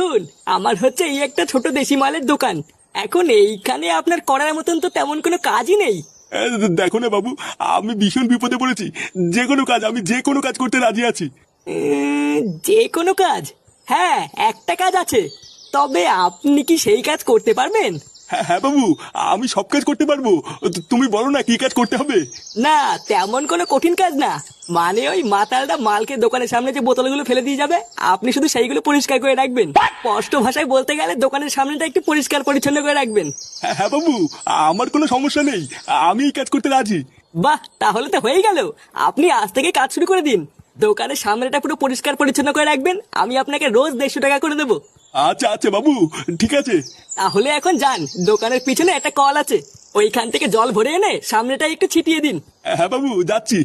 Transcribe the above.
দেখুন, আমার হচ্ছে এই একটা ছোট দেশি মালের দোকান। এখন এইখানে আপনার করার মতন তো তেমন কোনো কাজই নেই। দেখো না বাবু, আমি ভীষণ বিপদে পড়েছি। যে কোনো কাজ, আমি যে কোনো কাজ করতে রাজি আছি। যে কোনো কাজ? হ্যাঁ, একটা কাজ আছে। তবে আপনি কি সেই কাজ করতে পারবেন? হ্যাঁ হ্যাঁ বাবু, আমি সব কাজ করতে পারবো। তুমি বলো না কি কাজ করতে হবে। না, তেমন কোনো কঠিন কাজ না। মানে ওই মাতালটা মালকে দোকানের সামনে যে বোতলগুলো ফেলে দিয়ে যাবে, আপনি শুধু সেইগুলো পরিষ্কার করে রাখবেন। স্পষ্ট ভাষায় বলতে গেলে দোকানের সামনেটা একটু পরিষ্কার পরিচ্ছন্ন করে রাখবেন। হ্যাঁ হ্যাঁ বাবু, আমার কোনো সমস্যা নেই, আমি এই কাজ করতে রাজি। বাহ, তাহলে তো হয়েই গেল। আপনি আজ থেকে কাজ শুরু করে দিন। দোকানের সামনেটা পুরো পরিষ্কার পরিচ্ছন্ন করে রাখবেন, আমি আপনাকে রোজ 150 টাকা করে দেবো। আচ্ছা আচ্ছা বাবু, ঠিক আছে। তাহলে এখন যান, দোকানের পিছনে একটা কল আছে, ওইখান থেকে জল ভরে এনে সামনেটা একটু ছিটিয়ে দিন। হ্যাঁ বাবু, যাচ্ছি।